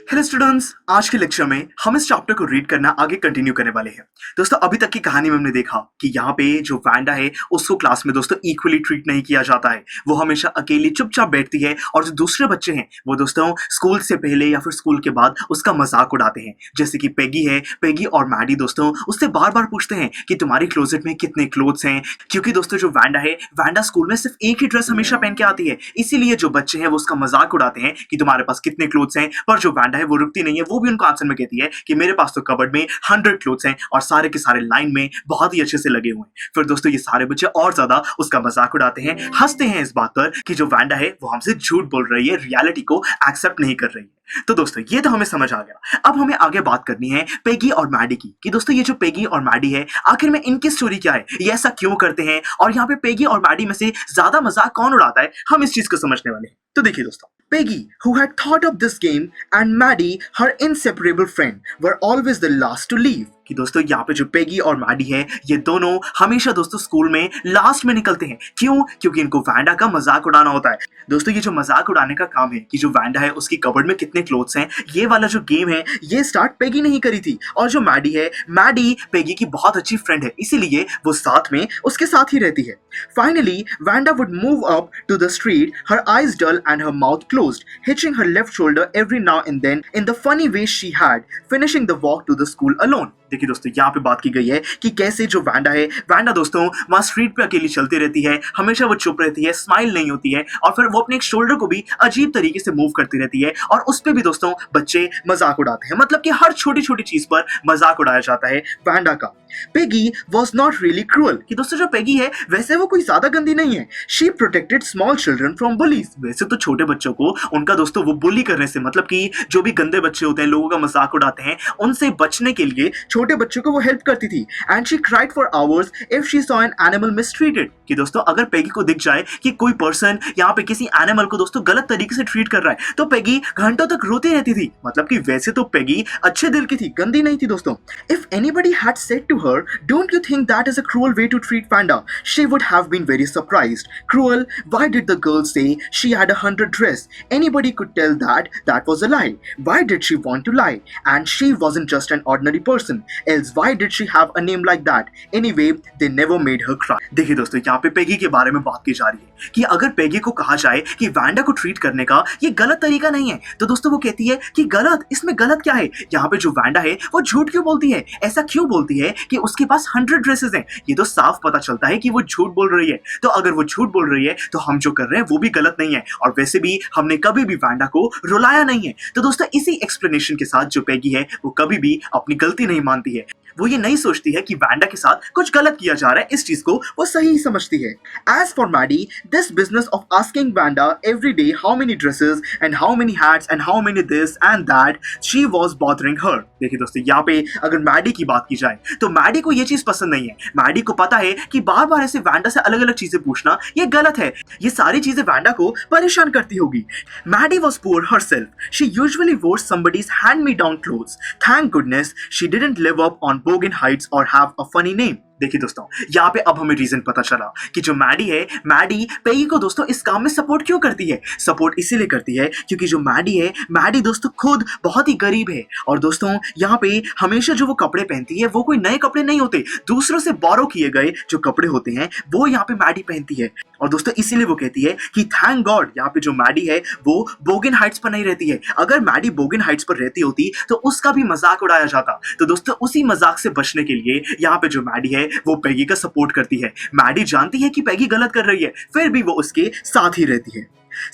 Hello students, आज के lecture में हम इस चैप्टर को रीड करना आगे कंटिन्यू करने वाले हैं। दोस्तों, अभी तक की कहानी में हमने देखा कि यहाँ पे जो वैंडा है उसको क्लास में दोस्तों इक्वली ट्रीट नहीं किया जाता है। वो हमेशा अकेली चुपचाप बैठती है और जो दूसरे बच्चे हैं वो दोस्तों स्कूल से पहले या फिर स्कूल के बाद उसका मजाक उड़ाते हैं। जैसे कि पेगी है, पेगी और मैडी दोस्तों उससे बार बार पूछते हैं कि तुम्हारे क्लोजेट में कितने क्लोथ्स हैं, क्योंकि दोस्तों जो वैंडा है, वैंडा स्कूल में सिर्फ एक ही ड्रेस हमेशा पहन के आती है। इसीलिए जो बच्चे हैं वो उसका मजाक उड़ाते हैं कि तुम्हारे पास कितने क्लोथ्स हैं। पर जो वैंडा है वो रुकती नहीं है, वो भी उनको आंसर में कहती है कि मेरे पास तो कबर्ड में 100 क्लोथ्स हैं और सारे के सारे लाइन में बहुत ही अच्छे से लगे हुए हैं। फिर दोस्तों ये सारे बच्चे और ज्यादा उसका मजाक उड़ाते हैं, हंसते हैं इस बात पर कि जो वैंडा है वो हमसे झूठ बोल रही है, रियलिटी को एक्सेप्ट नहीं कर रही है। तो दोस्तों ये तो हमें समझ आ गया। अब हमें आगे बात करनी है पेगी और मैडी की कि दोस्तों ये जो पेगी और मैडी है आखिर में इनकी स्टोरी क्या है, ये ऐसा क्यों करते हैं और यहाँ पे पेगी और मैडी में से ज्यादा मजाक कौन उड़ाता है, हम इस चीज को समझने वाले हैं। तो देखिए दोस्तों, Peggy, who had thought of this game, and Maddie, her inseparable friend, were always the last to leave. कि दोस्तों यहाँ पे जो पेगी और मैडी है ये दोनों हमेशा दोस्तों स्कूल में लास्ट में निकलते हैं। क्यों? क्योंकि इनको वैंडा का मजाक उड़ाना होता है। दोस्तों ये जो मजाक उड़ाने का काम है कि जो वैंडा है उसकी कबर्ड में कितने क्लोथ्स हैं, ये वाला जो गेम है ये स्टार्ट पेगी नहीं करी थी। और जो मैडी है, मैडी पेगी की बहुत अच्छी फ्रेंड है, इसीलिए वो साथ में उसके साथ ही रहती है। Finally Wanda would move up to the street, her eyes dull and her mouth closed, hitching her left shoulder every now and then in the funny way she had, finishing the walk to the school alone. देखिए दोस्तों यहाँ पे बात की गई है कि कैसे जो वैंडा है, वैंडा दोस्तों वहाँ स्ट्रीट पे अकेली चलती रहती है, हमेशा वो चुप रहती है, स्माइल नहीं होती है और फिर वो अपने एक शोल्डर को भी अजीब तरीके से मूव करती रहती है और उस पे भी दोस्तों बच्चे मजाक उड़ाते हैं। मतलब कि हर छोटी छोटी चीज पर मजाक उड़ाया जाता है वैंडा का। Peggy was not really cruel कि दोस्तों जो पेगी है वैसे वो कोई ज्यादा गंदी नहीं है। She protected small children from bullies. वैसे तो छोटे बच्चों को उनका दोस्तों वो बुली करने से, मतलब कि जो भी गंदे बच्चे होते हैं, लोगों का मजाक उड़ाते हैं, उनसे बचने के लिए छोटे बच्चों को वो हेल्प करती थी। And she cried for hours if she saw an animal mistreated कि दोस्तों अगर पेगी को दिख जाए कि कोई पर्सन यहाँ पे किसी एनिमल को दोस्तों गलत तरीके से ट्रीट कर रहा है तो पेगी घंटों तक रोती रहती थी। मतलब कि वैसे तो पेगी अच्छे दिल की थी, गंदी नहीं थी दोस्तों। If anybody had said to her, don't you think that is a cruel way to treat Panda? She would have been very surprised. Cruel? Why did the girl say she had 100 dress? Anybody could tell that that was a lie. Why did she want to lie? And she wasn't just an ordinary person. Else why did she have a name like that? Anyway, they never made her cry. देखिए दोस्तों यहाँ पे Peggy के बारे में बात की जा रही है कि अगर पेगी को कहा जाए कि वैंडा को ट्रीट करने का ये गलत तरीका नहीं है तो दोस्तों वो कहती है कि गलत, इसमें गलत क्या है? यहाँ पे जो वैंडा है वो झूठ क्यों बोलती है? ऐसा क्यों बोलती है कि उसके पास 100 ड्रेसेस हैं? ये तो साफ पता चलता है कि वो झूठ बोल रही है। तो अगर वो झूठ बोल रही है तो हम जो कर रहे हैं वो भी गलत नहीं है और वैसे भी हमने कभी भी वैंडा को रुलाया नहीं है। तो दोस्तों इसी एक्सप्लेनेशन के साथ जो पेगी है वो कभी भी अपनी गलती नहीं मानती है। वो ये नहीं सोचती है कि वैंडा के साथ कुछ गलत किया जा रहा है, इस चीज को वो सही ही समझती है। As for Maddie, this business of asking Wanda every day how many dresses and how many hats and how many this and that, she was bothering her. देखिए दोस्तों यहाँ पे अगर मैडी की बात की जाए तो मैडी को ये चीज पसंद नहीं है। मैडी को पता है कि बार बार ऐसे वैंडा से अलग अलग चीजें पूछना ये गलत है, ये सारी चीजें वैंडा को परेशान करती होगी। Maddie was poor herself. She usually wore somebody's hand-me-down clothes. Thank goodness she didn't live up on Bogan Heights or have a funny name. देखिए दोस्तों यहाँ पे अब हमें रीजन पता चला कि जो मैडी है, मैडी पेगी को दोस्तों इस काम में सपोर्ट क्यों करती है। सपोर्ट इसीलिए करती है क्योंकि जो मैडी है, मैडी दोस्तों खुद बहुत ही गरीब है और दोस्तों यहाँ पे हमेशा जो वो कपड़े पहनती है वो कोई नए कपड़े नहीं होते, दूसरों से बोरो किए गए जो कपड़े होते हैं वो यहाँ पे मैडी पहनती है। और दोस्तों इसीलिए वो कहती है कि थैंक गॉड यहाँ पे जो मैडी है वो बोगन हाइट्स पर नहीं रहती है। अगर मैडी बोगन हाइट्स पर रहती होती तो उसका भी मजाक उड़ाया जाता। तो दोस्तों उसी मजाक से बचने के लिए यहाँ पे जो मैडी है वो पेगी का सपोर्ट करती है। मैडी जानती है कि पेगी गलत कर रही है, फिर भी वो उसके साथ ही रहती है।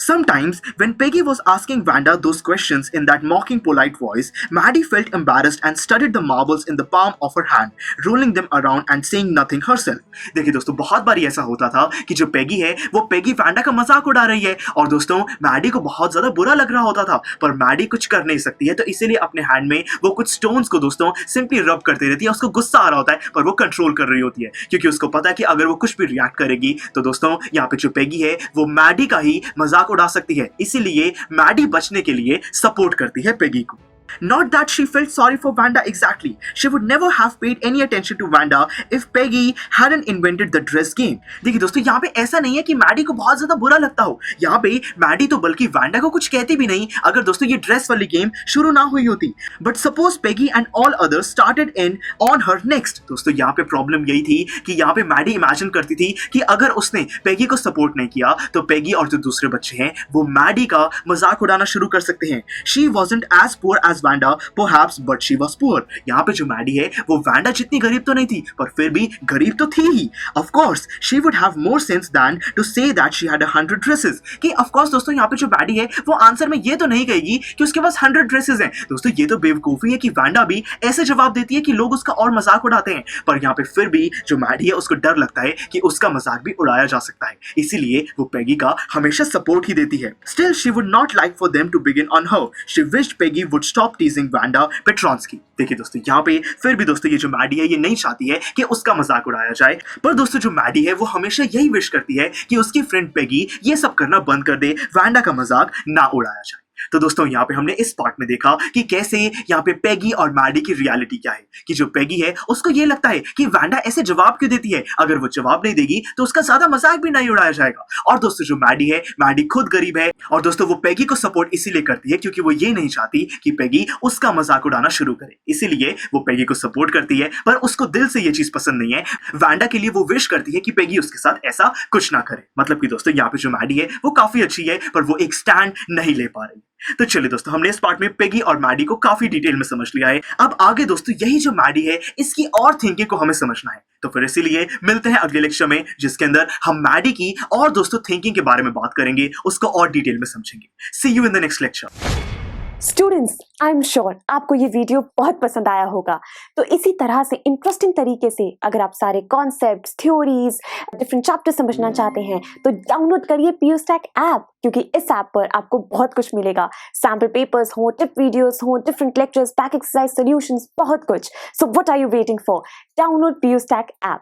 Sometimes, when Peggy was asking Wanda those questions in that mocking, polite voice, Maddie felt embarrassed and studied the marbles in the palm of her hand, rolling them around and saying nothing herself. देखिए दोस्तों बहुत बार ऐसा होता था कि जो Peggy है वो पेगी वैंडा का मजाक उड़ा रही है और दोस्तों मैडी को बहुत ज्यादा बुरा लग रहा होता था, पर मैडी कुछ कर नहीं सकती है तो इसीलिए अपने हैंड में वो कुछ स्टोन्स को दोस्तों सिंपली रब करती रहती है। उसको गुस्सा आ रहा होता है पर वो कंट्रोल कर रही होती है क्योंकि उसको पता है कि अगर वो कुछ भी रिएक्ट करेगी तो दोस्तों यहाँ पे जो पेगी है वो मैडी का ही मजाक उड़ा सकती है। इसीलिए मैडी बचने के लिए सपोर्ट करती है पेगी को। Not that she felt sorry for Wanda exactly. She would never have paid any attention to Wanda if Peggy hadn't invented the dress game. देखिए दोस्तों, यहाँ पे ऐसा नहीं है कि मैडी को बहुत ज्यादा बुरा लगता हो. यहाँ पे मैडी तो बल्कि वांडा को कुछ कहती भी नहीं अगर दोस्तों ये ड्रेस वाली गेम शुरू ना हुई होती. But suppose Peggy and all others started in on her next. दोस्तों यहाँ पे प्रॉब्लम यही थी कि यहाँ पे मैडी इमेजिन करती थी कि अगर उसने Peggy को सपोर्ट नहीं किया तो Peggy और जो दूसरे बच्चे हैं वो मैडी का मजाक उड़ाना शुरू कर सकते हैं. She wasn't as poor as Wanda, perhaps, but she was poor. यहाँ पे जो मैडी है वो वांडा जितनी गरीब तो नहीं थी पर फिर भी गरीब तो थी ही. Of course, she would have more sense than to say that she had 100 dresses. कि of course दोस्तों यहाँ पे जो मैडी है वो आंसर में ये तो नहीं कहेगी कि उसके पास 100 ड्रेसेस हैं. दोस्तों ये तो बेवकूफी है कि वांडा भी ऐसे जवाब देती है कि लोग उसका और मजाक उड़ाते हैं. पर यहाँ पे फिर भी जो मैडी है उसको डर लगता है कि उसका मजाक भी उड़ाया जा सकता है, इसीलिए वो Peggy का हमेशा सपोर्ट ही देती है. Still, she would not like for them to begin on her. She wished Peggy would stop teasing Wanda Petronsky. देखिए दोस्तों यहाँ पे फिर भी दोस्तों ये जो मैडी है ये नहीं चाहती है कि उसका मजाक उड़ाया जाए. पर दोस्तों जो मैडी है वो हमेशा यही विश करती है कि उसकी फ्रेंड Peggy ये सब करना बंद कर दे, वांडा का मजाक ना उड़ाया जाए. तो दोस्तों यहाँ पे हमने इस पार्ट में देखा कि कैसे यहाँ पे Peggy और मैडी की रियलिटी क्या है. कि जो Peggy है उसको ये लगता है कि वांडा ऐसे जवाब क्यों देती है, अगर वो जवाब नहीं देगी तो उसका ज्यादा मजाक भी नहीं उड़ाया जाएगा. और दोस्तों जो मैडी है, मैडी खुद गरीब है और दोस्तों वो Peggy को सपोर्ट इसीलिए करती है क्योंकि वो ये नहीं चाहती कि Peggy उसका मजाक उड़ाना शुरू करे, इसीलिए वो Peggy को सपोर्ट करती है. पर उसको दिल से ये चीज पसंद नहीं है. वांडा के लिए वो विश करती है कि Peggy उसके साथ ऐसा कुछ ना करे. मतलब कि दोस्तों यहाँ पे जो मैडी है वो काफी अच्छी है पर वो एक स्टैंड नहीं ले पा रही. तो चलिए दोस्तों हमने इस पार्ट में Peggy और मैडी को काफी डिटेल में समझ लिया है. अब आगे दोस्तों यही जो मैडी है इसकी और थिंकिंग को हमें समझना है. तो फिर इसीलिए मिलते हैं अगले लेक्चर में जिसके अंदर हम मैडी की और दोस्तों थिंकिंग के बारे में बात करेंगे, उसको और डिटेल में समझेंगे. See you in the next lecture. Students, I am sure आपको ये वीडियो बहुत पसंद आया होगा. तो इसी तरह से इंटरेस्टिंग तरीके से अगर आप सारे कॉन्सेप्ट्स, थ्योरीज, डिफरेंट चैप्टर समझना चाहते हैं तो डाउनलोड करिए PUSTAC ऐप, क्योंकि इस ऐप पर आपको बहुत कुछ मिलेगा. सैम्पल पेपर्स हो, टिप वीडियोस हो, different lectures, back exercise solutions, बहुत कुछ. So what are you waiting for? Download PUSTAC app.